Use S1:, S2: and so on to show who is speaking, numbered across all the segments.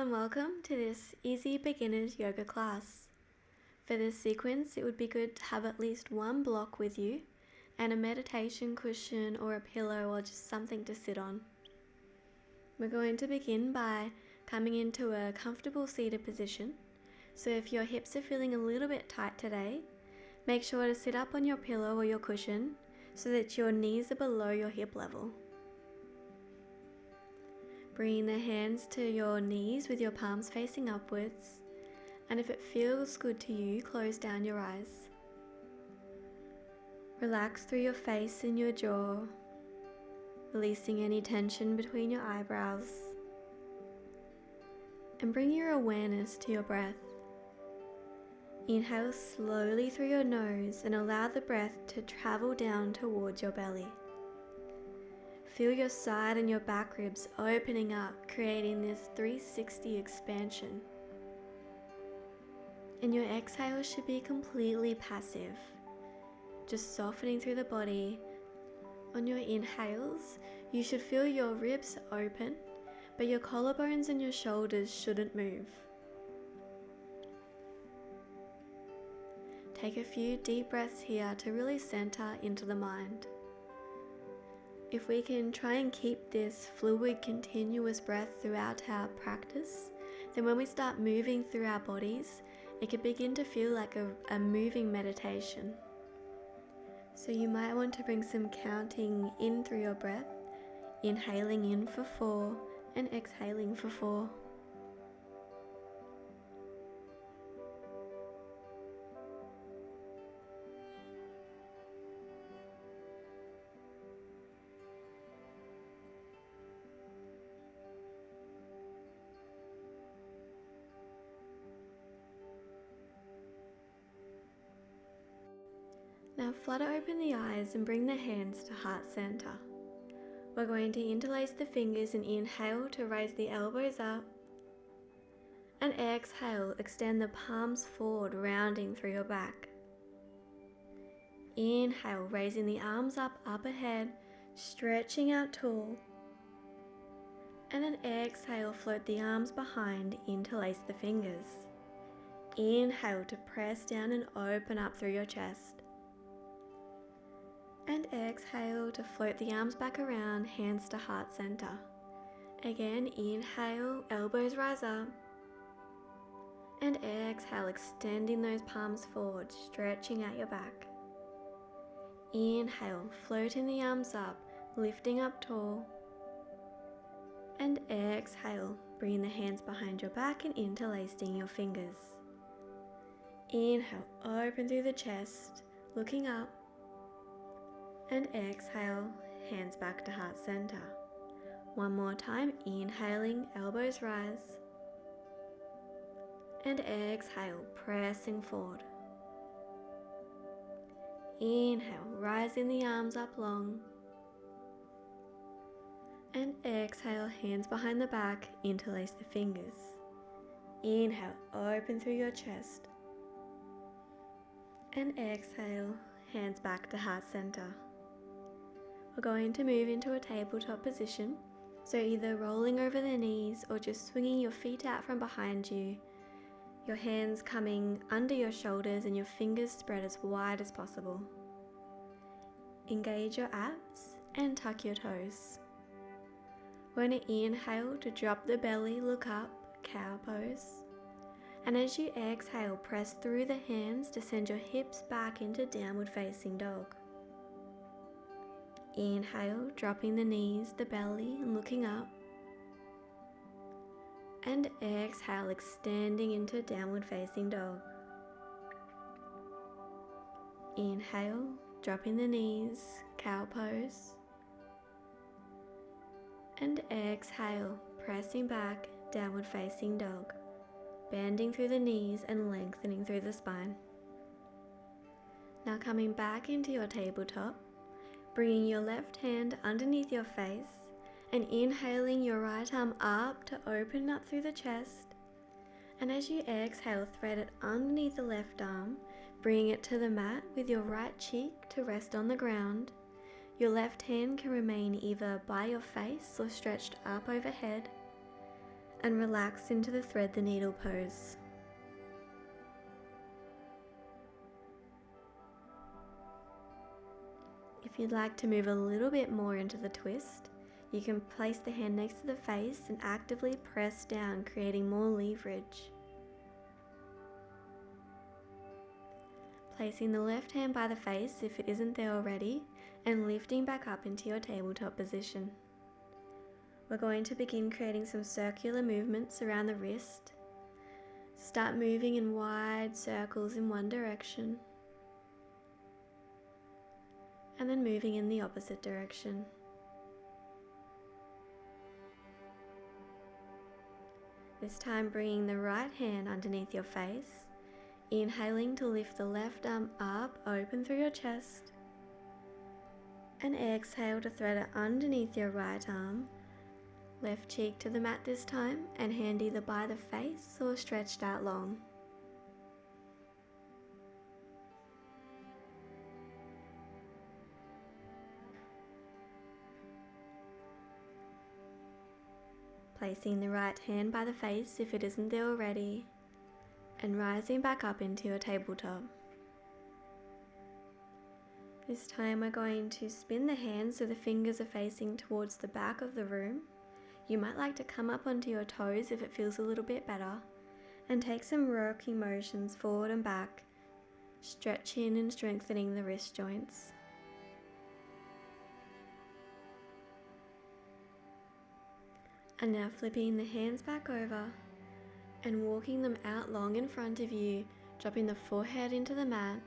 S1: and welcome to this easy beginner's yoga class. For this sequence, it would be good to have at least one block with you and a meditation cushion or a pillow or just something to sit on. We're going to begin by coming into a comfortable seated position. So if your hips are feeling a little bit tight today, make sure to sit up on your pillow or your cushion so that your knees are below your hip level. Bring the hands to your knees with your palms facing upwards, and if it feels good to you, close down your eyes. Relax through your face and your jaw, releasing any tension between your eyebrows, and bring your awareness to your breath. Inhale slowly through your nose and allow the breath to travel down towards your belly. Feel your side and your back ribs opening up, creating this 360 expansion. And your exhale should be completely passive, just softening through the body. On your inhales, you should feel your ribs open, but your collarbones and your shoulders shouldn't move. Take a few deep breaths here to really center into the mind. If we can try and keep this fluid, continuous breath throughout our practice, then when we start moving through our bodies, it can begin to feel like a moving meditation. So you might want to bring some counting in through your breath, inhaling in for 4 and exhaling for 4. Now flutter open the eyes and bring the hands to heart center. We're going to interlace the fingers and inhale to raise the elbows up. And exhale, extend the palms forward, rounding through your back. Inhale, raising the arms up ahead, stretching out tall. And then exhale, float the arms behind, interlace the fingers. Inhale to press down and open up through your chest. And exhale to float the arms back around, hands to heart center. Again, inhale, elbows rise up. And exhale, extending those palms forward, stretching out your back. Inhale, floating the arms up, lifting up tall. And exhale, bringing the hands behind your back and interlacing your fingers. Inhale, open through the chest, looking up. And exhale, hands back to heart center. One more time, inhaling, elbows rise. And exhale, pressing forward. Inhale, rising the arms up long. And exhale, hands behind the back, interlace the fingers. Inhale, open through your chest. And exhale, hands back to heart center. We're going to move into a tabletop position, so either rolling over the knees or just swinging your feet out from behind you, your hands coming under your shoulders and your fingers spread as wide as possible. Engage your abs and tuck your toes. We're going to inhale to drop the belly, look up, cow pose. And as you exhale, press through the hands to send your hips back into downward facing dog. Inhale, dropping the knees, the belly, and looking up. And exhale, extending into downward facing dog. Inhale, dropping the knees, cow pose. And exhale, pressing back, downward facing dog. Bending through the knees and lengthening through the spine. Now coming back into your tabletop, bringing your left hand underneath your face and inhaling your right arm up to open up through the chest. And as you exhale, thread it underneath the left arm, bringing it to the mat with your right cheek to rest on the ground. Your left hand can remain either by your face or stretched up overhead. and relax into the thread the needle pose. If you'd like to move a little bit more into the twist, you can place the hand next to the face and actively press down, creating more leverage. Placing the left hand by the face if it isn't there already, and lifting back up into your tabletop position. We're going to begin creating some circular movements around the wrist. Start moving in wide circles in one direction, and then moving in the opposite direction. This time bringing the right hand underneath your face, inhaling to lift the left arm up, open through your chest, and exhale to thread it underneath your right arm, left cheek to the mat this time, and hand either by the face or stretched out long. Placing the right hand by the face if it isn't there already, and rising back up into your tabletop. This time we're going to spin the hands so the fingers are facing towards the back of the room. You might like to come up onto your toes if it feels a little bit better, and take some rocking motions forward and back, stretching and strengthening the wrist joints. And now flipping the hands back over and walking them out long in front of you, dropping the forehead into the mat,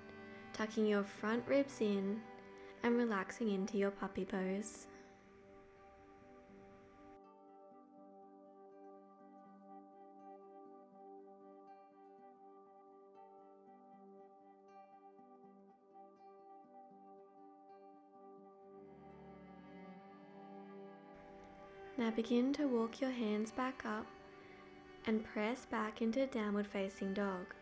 S1: tucking your front ribs in, and relaxing into your puppy pose. Now begin to walk your hands back up and press back into downward facing dog,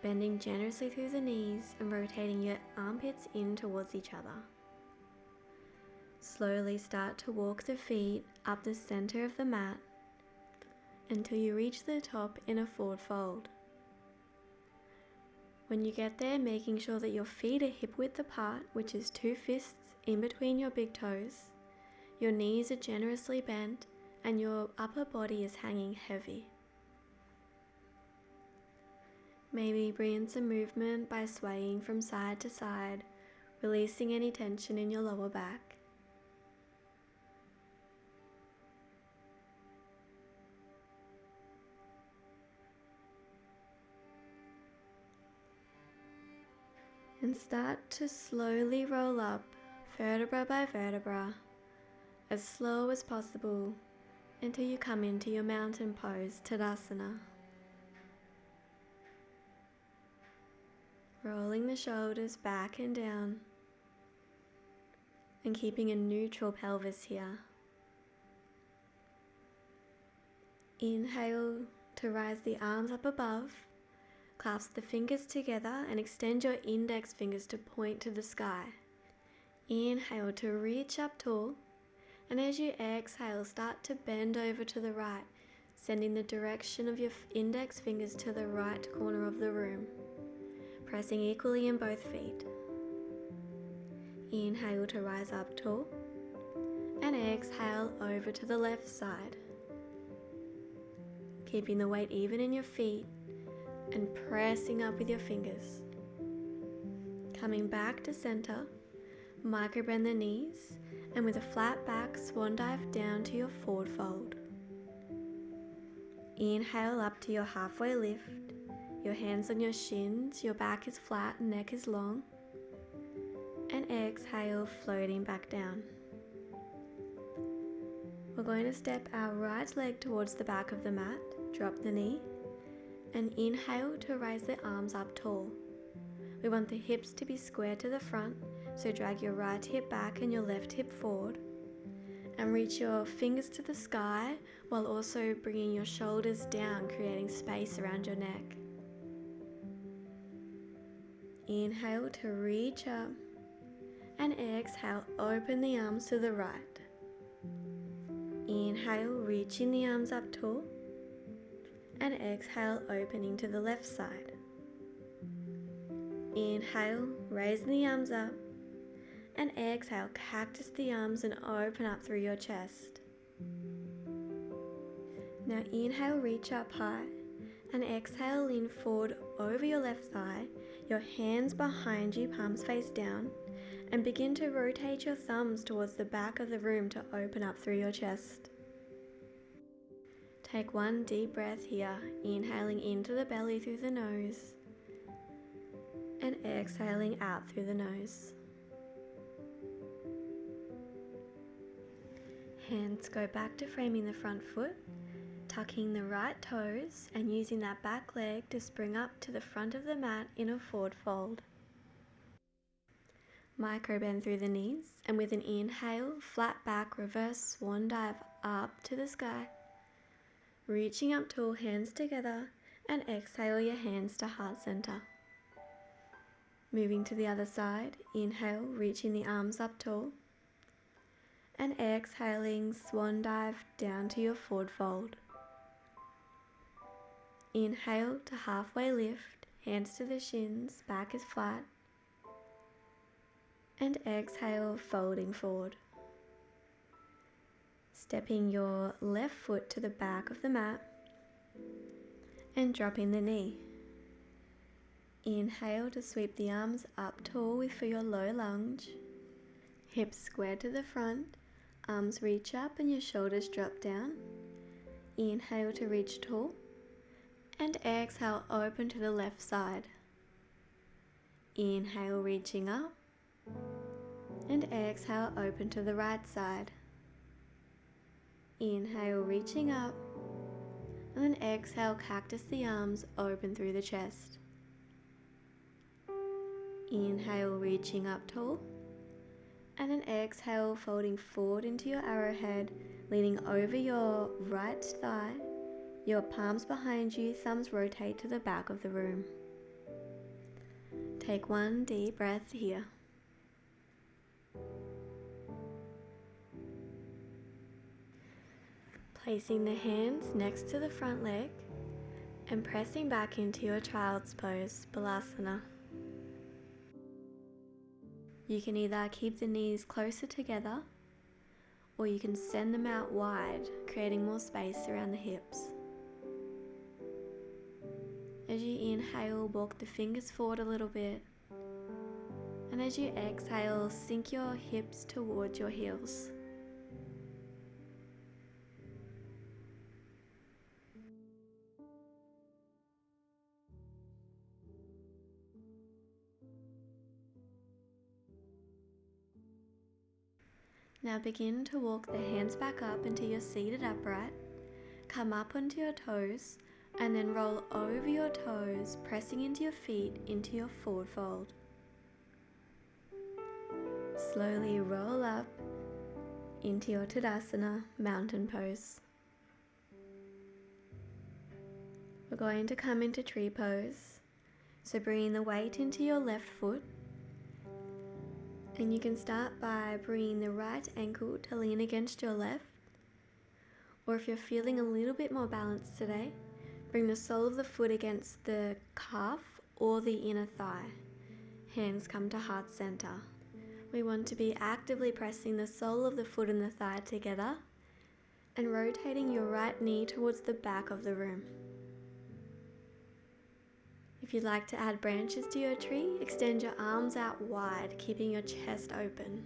S1: bending generously through the knees and rotating your armpits in towards each other. Slowly start to walk the feet up the center of the mat until you reach the top in a forward fold. When you get there, making sure that your feet are hip width apart, which is 2 fists in between your big toes. Your knees are generously bent and your upper body is hanging heavy. Maybe bring in some movement by swaying from side to side, releasing any tension in your lower back. And start to slowly roll up, vertebra by vertebra, as slow as possible until you come into your mountain pose, Tadasana. Rolling the shoulders back and down and keeping a neutral pelvis here. Inhale to rise the arms up above, clasp the fingers together and extend your index fingers to point to the sky. Inhale to reach up tall, and as you exhale, start to bend over to the right, sending the direction of your index fingers to the right corner of the room, pressing equally in both feet. Inhale to rise up tall, and exhale over to the left side. Keeping the weight even in your feet and pressing up with your fingers. Coming back to center, micro bend the knees, and with a flat back, swan dive down to your forward fold. Inhale up to your halfway lift, your hands on your shins, your back is flat, neck is long, and exhale, floating back down. We're going to step our right leg towards the back of the mat, drop the knee, and inhale to raise the arms up tall. We want the hips to be square to the front, so drag your right hip back and your left hip forward, and reach your fingers to the sky while also bringing your shoulders down, creating space around your neck. Inhale to reach up, and exhale, open the arms to the right. Inhale, reaching the arms up tall, and exhale, opening to the left side. Inhale, raising the arms up, and exhale, cactus the arms and open up through your chest. Now inhale, reach up high, and exhale, lean forward over your left thigh, your hands behind you, palms face down, and begin to rotate your thumbs towards the back of the room to open up through your chest. Take one deep breath here, inhaling into the belly through the nose, and exhaling out through the nose. Hands go back to framing the front foot, tucking the right toes and using that back leg to spring up to the front of the mat in a forward fold. Micro bend through the knees, and with an inhale, flat back, reverse swan dive up to the sky. Reaching up tall, hands together, and exhale your hands to heart center. Moving to the other side, inhale, reaching the arms up tall, and exhaling, swan dive down to your forward fold. Inhale to halfway lift, hands to the shins, back is flat, and exhale, folding forward. Stepping your left foot to the back of the mat and dropping the knee. Inhale to sweep the arms up tall for your low lunge. Hips square to the front, arms reach up and your shoulders drop down. Inhale to reach tall, and exhale, open to the left side. Inhale, reaching up, and exhale, open to the right side. Inhale, reaching up, and then exhale, cactus the arms, open through the chest. Inhale, reaching up tall, and then exhale, folding forward into your arrowhead, leaning over your right thigh, your palms behind you, thumbs rotate to the back of the room. Take one deep breath here. Placing the hands next to the front leg and pressing back into your child's pose, Balasana. You can either keep the knees closer together or you can send them out wide, creating more space around the hips. As you inhale, walk the fingers forward a little bit, and as you exhale, sink your hips towards your heels. Now begin to walk the hands back up into your seated upright, come up onto your toes, and then roll over your toes, pressing into your feet into your forward fold. Slowly roll up into your Tadasana, mountain pose. We're going to come into tree pose, so bringing the weight into your left foot. And you can start by bringing the right ankle to lean against your left, or if you're feeling a little bit more balanced today, bring the sole of the foot against the calf or the inner thigh. Hands come to heart center. We want to be actively pressing the sole of the foot and the thigh together and rotating your right knee towards the back of the room. If you'd like to add branches to your tree, extend your arms out wide, keeping your chest open.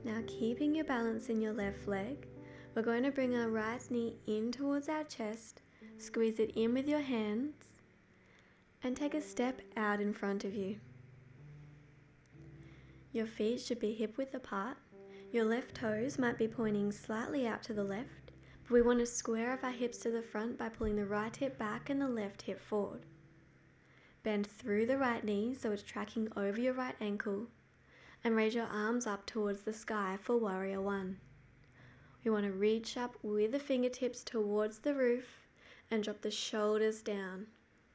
S1: Now, keeping your balance in your left leg, we're going to bring our right knee in towards our chest, squeeze it in with your hands, and take a step out in front of you. Your feet should be hip width apart. Your left toes might be pointing slightly out to the left, but we want to square off our hips to the front by pulling the right hip back and the left hip forward. Bend through the right knee so it's tracking over your right ankle, and raise your arms up towards the sky for Warrior One. We want to reach up with the fingertips towards the roof and drop the shoulders down.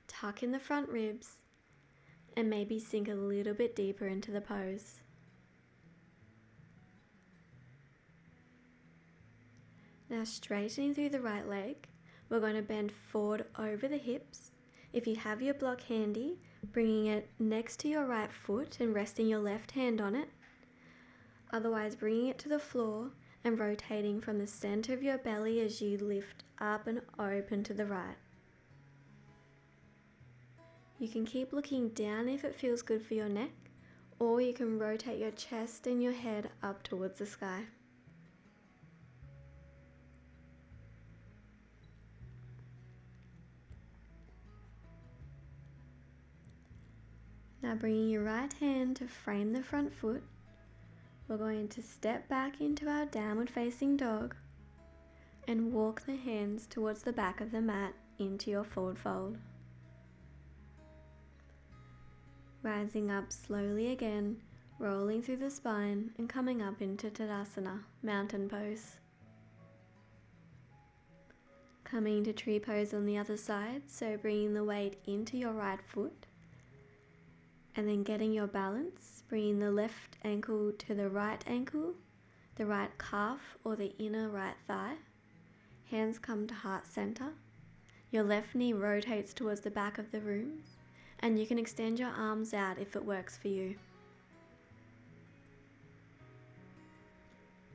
S1: Tuck in the front ribs and maybe sink a little bit deeper into the pose. Now straightening through the right leg, we're going to bend forward over the hips. If you have your block handy, bringing it next to your right foot and resting your left hand on it. Otherwise, bringing it to the floor and rotating from the center of your belly as you lift up and open to the right. You can keep looking down if it feels good for your neck, or you can rotate your chest and your head up towards the sky. Now bringing your right hand to frame the front foot, we're going to step back into our downward facing dog and walk the hands towards the back of the mat into your forward fold. Rising up slowly again, rolling through the spine and coming up into Tadasana, mountain pose. Coming to tree pose on the other side, so bringing the weight into your right foot and then getting your balance, bringing the left ankle to the right ankle, the right calf or the inner right thigh. Hands come to heart center. Your left knee rotates towards the back of the room, and you can extend your arms out if it works for you.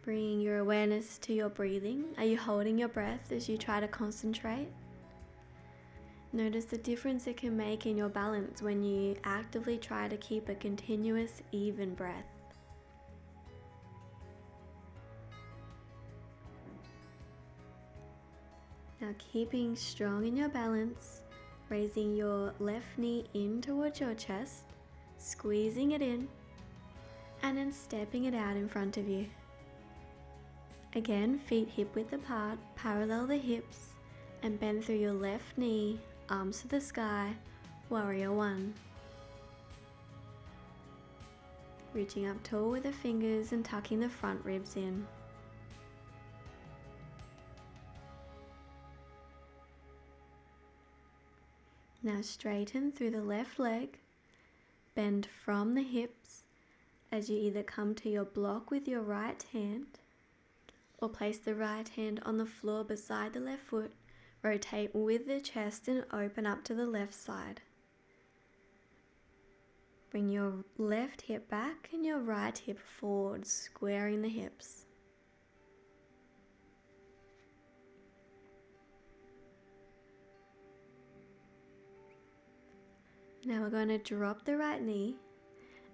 S1: Bringing your awareness to your breathing. Are you holding your breath as you try to concentrate? Notice the difference it can make in your balance when you actively try to keep a continuous, even breath. Now keeping strong in your balance, raising your left knee in towards your chest, squeezing it in, and then stepping it out in front of you. Again, feet hip width apart, parallel the hips, and bend through your left knee, arms to the sky, warrior one. Reaching up tall with the fingers and tucking the front ribs in. Now straighten through the left leg, bend from the hips as you either come to your block with your right hand or place the right hand on the floor beside the left foot. Rotate with the chest and open up to the left side. Bring your left hip back and your right hip forward, squaring the hips. Now we're going to drop the right knee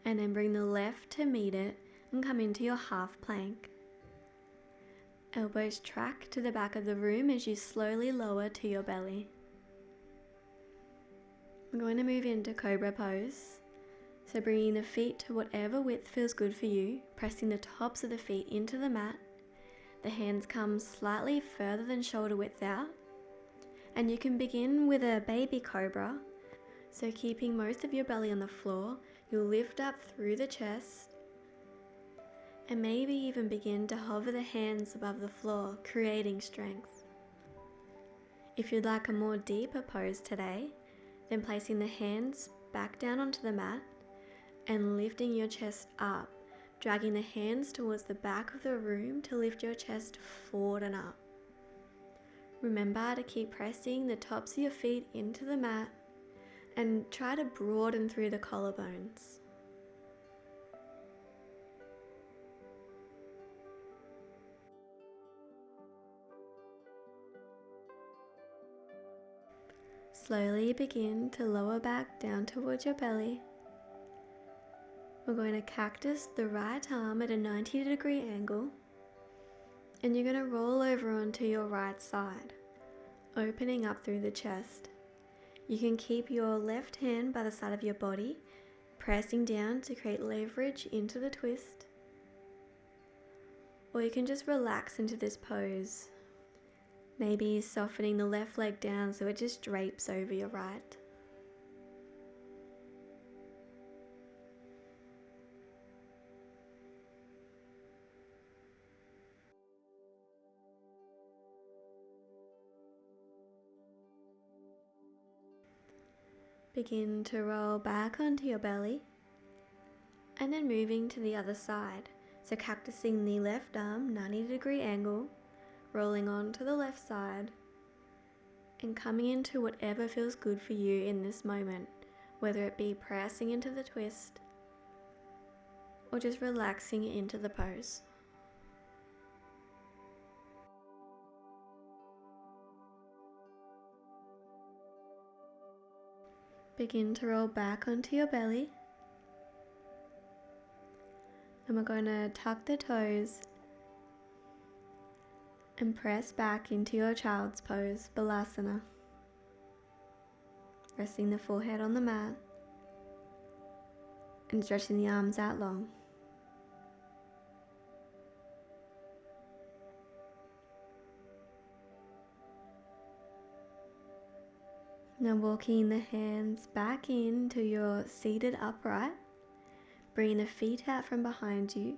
S1: and then bring the left to meet it and come into your half plank. Elbows track to the back of the room as you slowly lower to your belly. We're going to move into Cobra pose. So bringing the feet to whatever width feels good for you, pressing the tops of the feet into the mat. The hands come slightly further than shoulder width out. And you can begin with a baby cobra. So keeping most of your belly on the floor, you'll lift up through the chest. And maybe even begin to hover the hands above the floor, creating strength. If you'd like a more deeper pose today, then placing the hands back down onto the mat and lifting your chest up, dragging the hands towards the back of the room to lift your chest forward and up. Remember to keep pressing the tops of your feet into the mat and try to broaden through the collarbones. Slowly begin to lower back down towards your belly. We're going to cactus the right arm at a 90-degree angle, and you're going to roll over onto your right side, opening up through the chest. You can keep your left hand by the side of your body, pressing down to create leverage into the twist, or you can just relax into this pose. Maybe softening the left leg down so it just drapes over your right. Begin to roll back onto your belly and then moving to the other side. So cactusing the left arm 90-degree angle, rolling onto the left side and coming into whatever feels good for you in this moment, whether it be pressing into the twist or just relaxing into the pose. Begin to roll back onto your belly, and we're going to tuck the toes and press back into your child's pose, Balasana. Resting the forehead on the mat and stretching the arms out long. Now walking the hands back into your seated upright, bringing the feet out from behind you,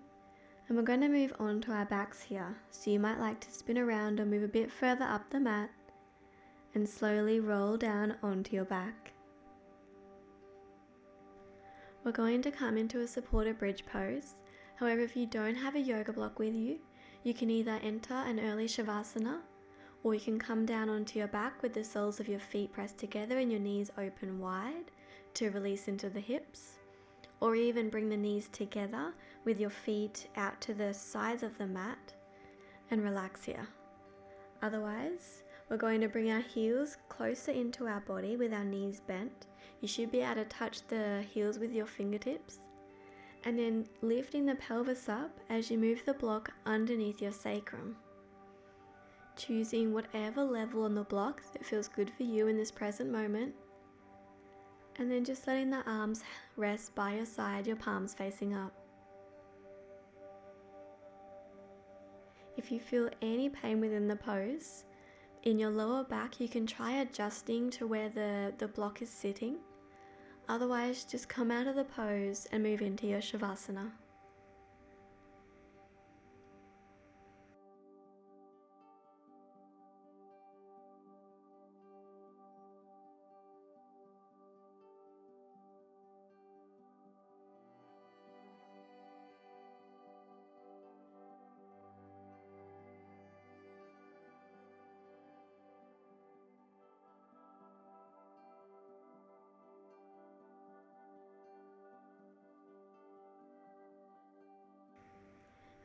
S1: and we're going to move on to our backs here. So you might like to spin around or move a bit further up the mat and slowly roll down onto your back. We're going to come into a supported bridge pose. However, if you don't have a yoga block with you, you can either enter an early Shavasana, or you can come down onto your back with the soles of your feet pressed together and your knees open wide to release into the hips, or even bring the knees together with your feet out to the sides of the mat and relax here. Otherwise, we're going to bring our heels closer into our body with our knees bent. You should be able to touch the heels with your fingertips, and then lifting the pelvis up as you move the block underneath your sacrum. Choosing whatever level on the block that feels good for you in this present moment, and then just letting the arms rest by your side, your palms facing up. If you feel any pain within the pose, in your lower back you can try adjusting to where the block is sitting. Otherwise, just come out of the pose and move into your Shavasana.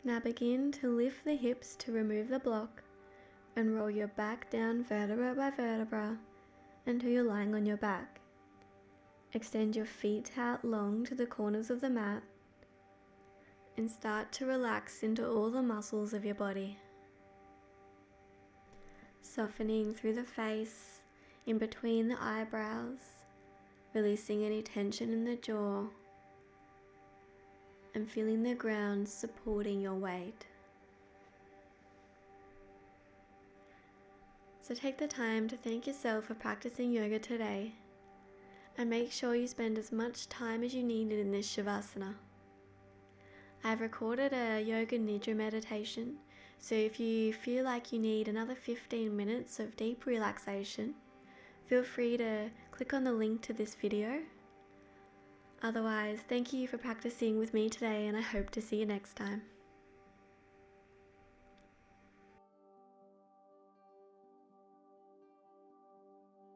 S1: Now begin to lift the hips to remove the block and roll your back down vertebra by vertebra until you're lying on your back. Extend your feet out long to the corners of the mat and start to relax into all the muscles of your body. Softening through the face, in between the eyebrows, releasing any tension in the jaw, and feeling the ground supporting your weight. So take the time to thank yourself for practicing yoga today, and make sure you spend as much time as you needed in this Shavasana. I've recorded a Yoga Nidra meditation, so if you feel like you need another 15 minutes of deep relaxation, feel free to click on the link to this video. Otherwise, thank you for practicing with me today, and I hope to see you next time.